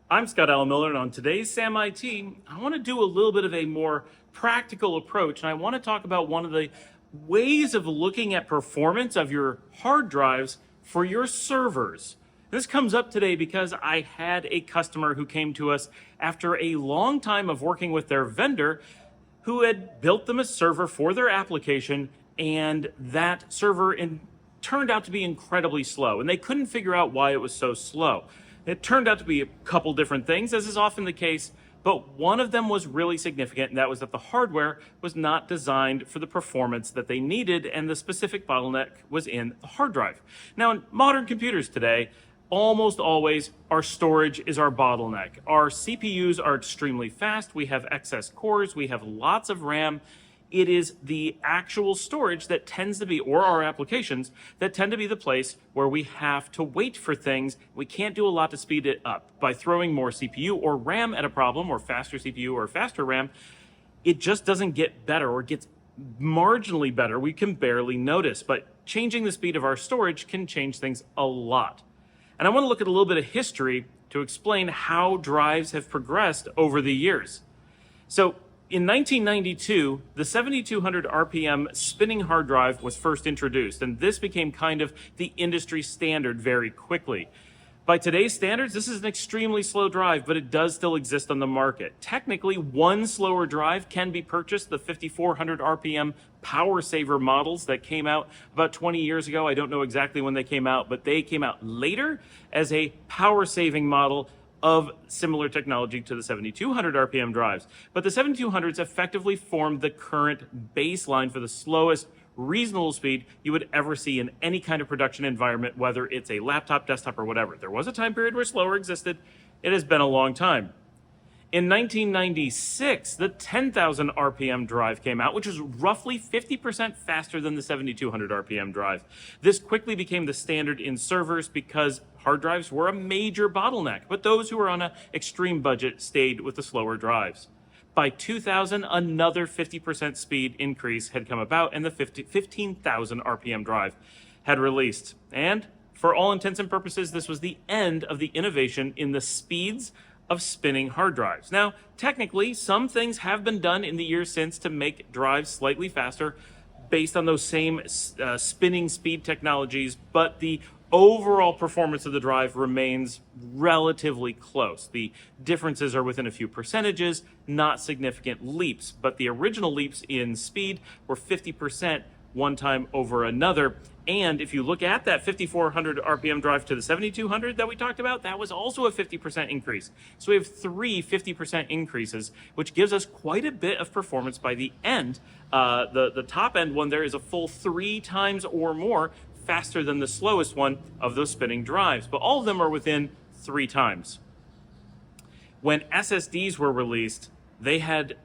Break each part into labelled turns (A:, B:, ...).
A: I'm Scott Allen Miller, and on today's Sam IT, I want to do a little bit of a more practical approach, and I want to talk about one of the ways of looking at performance of your hard drives for your servers. This comes up today because I had a customer who came to us after a long time of working with their vendor who had built them a server for their application, and that server turned out to be incredibly slow, and they couldn't figure out why it was so slow. It turned out to be a couple different things, as is often the case, but one of them was really significant, and that was that the hardware was not designed for the performance that they needed, and the specific bottleneck was in the hard drive. Now, in modern computers today, almost always our storage is our bottleneck. Our CPUs are extremely fast, we have excess cores, we have lots of RAM. It is the actual storage that tends to be, or our applications, that tend to be the place where we have to wait for things. We can't do a lot to speed it up. By throwing more CPU or RAM at a problem, or faster CPU or faster RAM, it just doesn't get better, or gets marginally better. We can barely notice, but changing the speed of our storage can change things a lot. And I want to look at a little bit of history to explain how drives have progressed over the years. So, in 1992, the 7200 RPM spinning hard drive was first introduced, and this became kind of the industry standard very quickly. By today's standards, this is an extremely slow drive, but it does still exist on the market. Technically, one slower drive can be purchased, the 5400 RPM power saver models that came out about 20 years ago. I don't know exactly when they came out, but they came out later as a power saving model of similar technology to the 7200 RPM drives. But the 7200s effectively formed the current baseline for the slowest reasonable speed you would ever see in any kind of production environment, whether it's a laptop, desktop, or whatever. There was a time period where slower existed. It has been a long time. In 1996, the 10,000 RPM drive came out, which was roughly 50% faster than the 7,200 RPM drive. This quickly became the standard in servers because hard drives were a major bottleneck, but those who were on an extreme budget stayed with the slower drives. By 2000, another 50% speed increase had come about, and the 15,000 RPM drive had released. And for all intents and purposes, this was the end of the innovation in the speeds of spinning hard drives. Now, technically, some things have been done in the years since to make drives slightly faster based on those same spinning speed technologies, but the overall performance of the drive remains relatively close. The differences are within a few percentages, not significant leaps, but the original leaps in speed were 50% one time over another. And if you look at that 5400 RPM drive to the 7200 that we talked about, that was also a 50% increase. So we have three 50% increases, which gives us quite a bit of performance by the end. The top end one there is a full 3 times or more faster than the slowest one of those spinning drives, but all of them are within 3 times. When SSDs were released, they had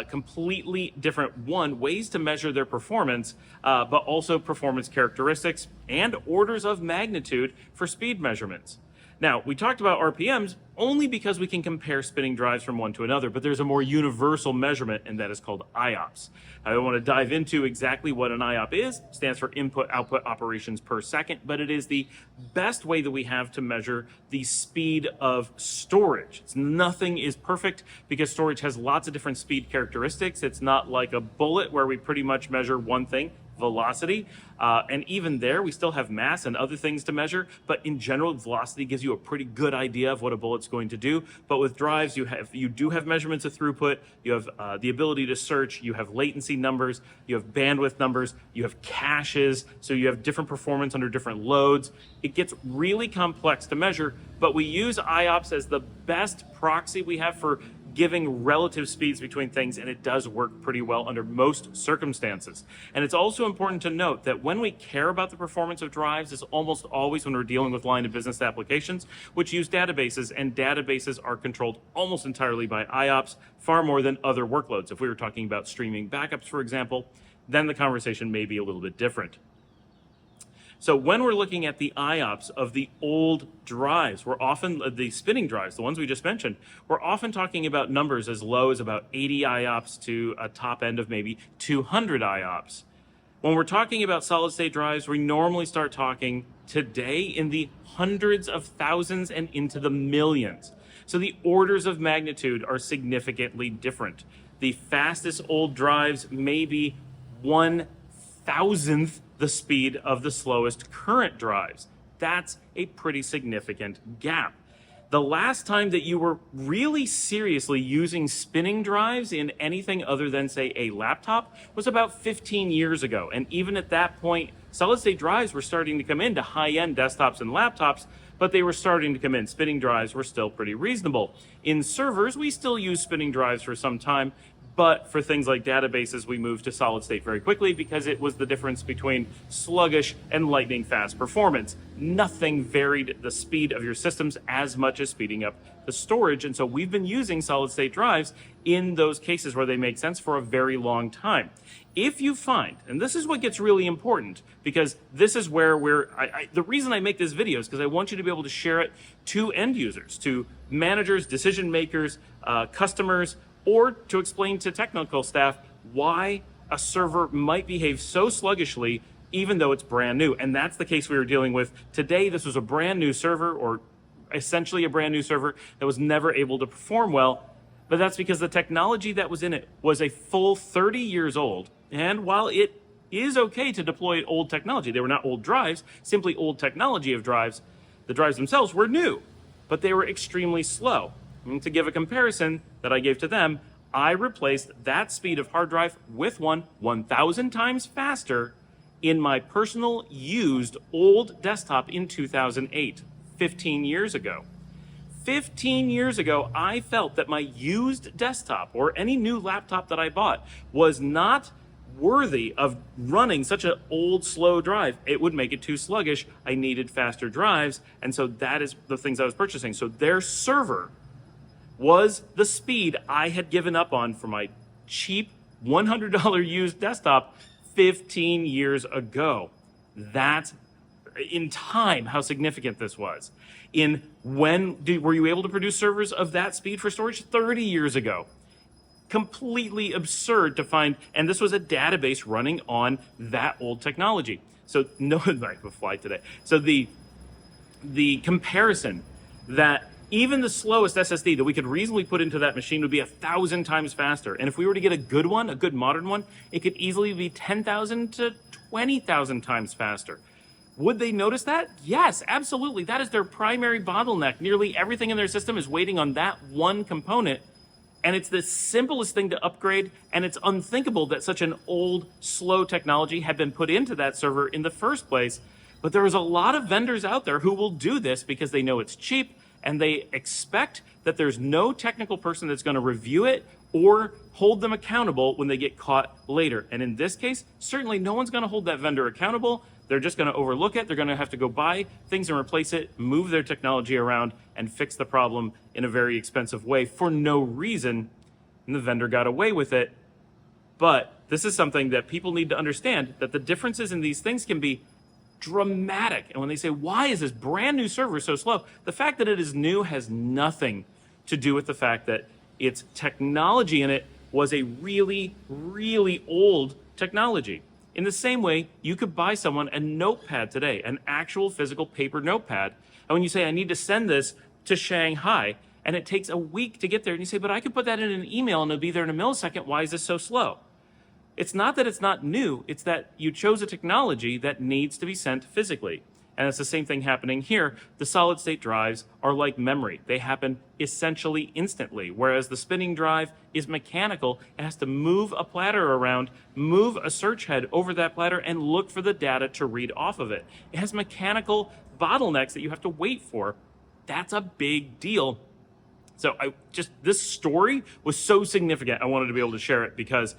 A: completely different ways to measure their performance, but also performance characteristics and orders of magnitude for speed measurements. Now, we talked about RPMs only because we can compare spinning drives from one to another, but there's a more universal measurement, and that is called IOPS. I don't want to dive into exactly what an IOP is. It stands for input-output operations per second, but it is the best way that we have to measure the speed of storage. Nothing is perfect because storage has lots of different speed characteristics. It's not like a bullet where we pretty much measure one thing, velocity, and even there we still have mass and other things to measure, but in general velocity gives you a pretty good idea of what a bullet's going to do. But with drives you do have measurements of throughput, you have the ability to search, you have latency numbers, you have bandwidth numbers, you have caches, so you have different performance under different loads. It gets really complex to measure, but we use IOPS as the best proxy we have for giving relative speeds between things, and it does work pretty well under most circumstances. And it's also important to note that when we care about the performance of drives, it's almost always when we're dealing with line of business applications, which use databases, and databases are controlled almost entirely by IOPS, far more than other workloads. If we were talking about streaming backups, for example, then the conversation may be a little bit different. So when we're looking at the IOPS of the old drives, we're often, the spinning drives, the ones we just mentioned, we're often talking about numbers as low as about 80 IOPS to a top end of maybe 200 IOPS. When we're talking about solid state drives, we normally start talking today in the hundreds of thousands and into the millions. So the orders of magnitude are significantly different. The fastest old drives may be 1,000th the speed of the slowest current drives. That's a pretty significant gap. The last time that you were really seriously using spinning drives in anything other than, say, a laptop was about 15 years ago. And even at that point, solid-state drives were starting to come into high-end desktops and laptops, but they were starting to come in. Spinning drives were still pretty reasonable. In servers, we still use spinning drives for some time, but for things like databases, we moved to solid state very quickly because it was the difference between sluggish and lightning fast performance. Nothing varied the speed of your systems as much as speeding up the storage. And so we've been using solid state drives in those cases where they make sense for a very long time. If you find, and this is what gets really important, because this is where the reason I make this video is because I want you to be able to share it to end users, to managers, decision makers, customers, or to explain to technical staff why a server might behave so sluggishly even though it's brand new. And that's the case we were dealing with today. This was a brand new server, or essentially a brand new server that was never able to perform well. But that's because the technology that was in it was a full 30 years old. And while it is okay to deploy old technology, they were not old drives, simply old technology of drives, the drives themselves were new, but they were extremely slow. And to give a comparison that I gave to them, I replaced that speed of hard drive with one 1,000 times faster in my personal used old desktop in 2008, 15 years ago. 15 years ago, I felt that my used desktop or any new laptop that I bought was not worthy of running such an old, slow drive. It would make it too sluggish. I needed faster drives, and so that is the things I was purchasing. So their server was the speed I had given up on for my cheap $100 used desktop 15 years ago. That's in time how significant this was. Were you able to produce servers of that speed for storage? 30 years ago. Completely absurd to find, and this was a database running on that old technology. So no, I have a fly today. So the comparison that even the slowest SSD that we could reasonably put into that machine would be 1,000 times faster. And if we were to get a good one, a good modern one, it could easily be 10,000 to 20,000 times faster. Would they notice that? Yes, absolutely. That is their primary bottleneck. Nearly everything in their system is waiting on that one component. And it's the simplest thing to upgrade. And it's unthinkable that such an old, slow technology had been put into that server in the first place. But there is a lot of vendors out there who will do this because they know it's cheap, and they expect that there's no technical person that's going to review it or hold them accountable when they get caught later. And in this case, certainly no one's going to hold that vendor accountable. They're just going to overlook it. They're going to have to go buy things and replace it, move their technology around, and fix the problem in a very expensive way for no reason. And the vendor got away with it. But this is something that people need to understand, that the differences in these things can be dramatic. And when they say, why is this brand new server so slow? The fact that it is new has nothing to do with the fact that its technology in it was a really, really old technology. In the same way, you could buy someone a notepad today, an actual physical paper notepad. And when you say, I need to send this to Shanghai, and it takes a week to get there, and you say, but I could put that in an email and it'll be there in a millisecond. Why is this so slow? It's not that it's not new, it's that you chose a technology that needs to be sent physically. And it's the same thing happening here. The solid state drives are like memory. They happen essentially instantly, whereas the spinning drive is mechanical. It has to move a platter around, move a search head over that platter, and look for the data to read off of it. It has mechanical bottlenecks that you have to wait for. That's a big deal. So this story was so significant, I wanted to be able to share it because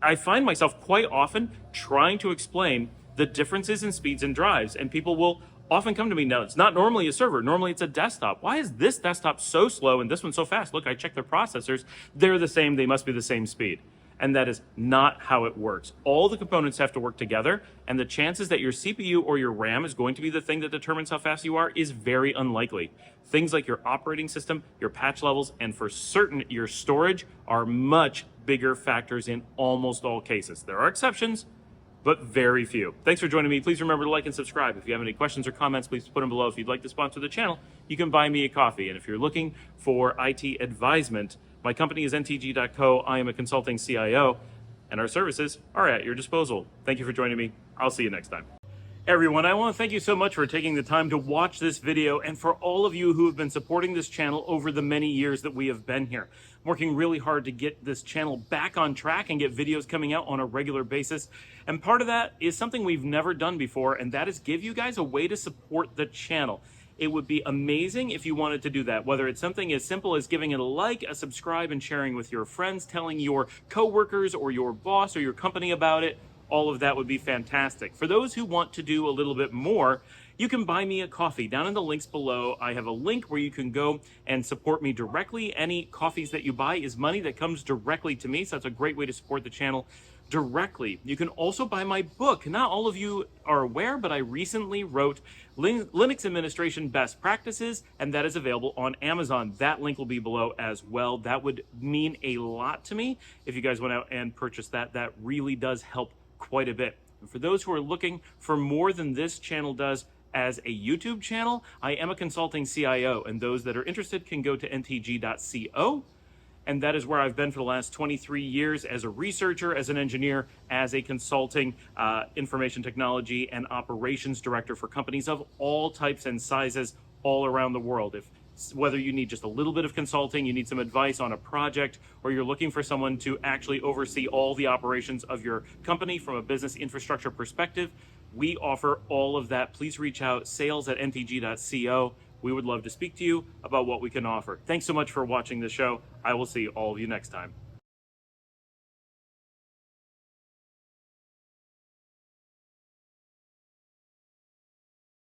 A: I find myself quite often trying to explain the differences in speeds and drives, and people will often come to me, no, it's not normally a server, normally it's a desktop. Why is this desktop so slow and this one so fast? Look, I checked their processors, they're the same, they must be the same speed. And that is not how it works. All the components have to work together, and the chances that your CPU or your RAM is going to be the thing that determines how fast you are is very unlikely. Things like your operating system, your patch levels, and for certain your storage are much bigger factors in almost all cases. There are exceptions, but very few. Thanks for joining me. Please remember to like and subscribe. If you have any questions or comments, please put them below. If you'd like to sponsor the channel, you can buy me a coffee. And if you're looking for IT advisement, my company is ntg.co. I am a consulting CIO, and our services are at your disposal. Thank you for joining me. I'll see you next time. Everyone, I want to thank you so much for taking the time to watch this video, and for all of you who have been supporting this channel over the many years that we have been here. I'm working really hard to get this channel back on track and get videos coming out on a regular basis. And part of that is something we've never done before, and that is give you guys a way to support the channel. It would be amazing if you wanted to do that, whether it's something as simple as giving it a like, a subscribe, and sharing with your friends, telling your coworkers or your boss or your company about it. All of that would be fantastic. For those who want to do a little bit more, you can buy me a coffee. Down in the links below, I have a link where you can go and support me directly. Any coffees that you buy is money that comes directly to me, so that's a great way to support the channel directly. You can also buy my book. Not all of you are aware, but I recently wrote Linux Administration Best Practices, and that is available on Amazon. That link will be below as well. That would mean a lot to me if you guys went out and purchased that. That really does help quite a bit. And for those who are looking for more than this channel does as a YouTube channel, I am a consulting CIO, and those that are interested can go to ntg.co. And that is where I've been for the last 23 years as a researcher, as an engineer, as a consulting information technology and operations director for companies of all types and sizes all around the world. Whether you need just a little bit of consulting, you need some advice on a project, or you're looking for someone to actually oversee all the operations of your company from a business infrastructure perspective, we offer all of that. Please reach out, sales@ntg.co. We would love to speak to you about what we can offer. Thanks so much for watching the show. I will see all of you next time.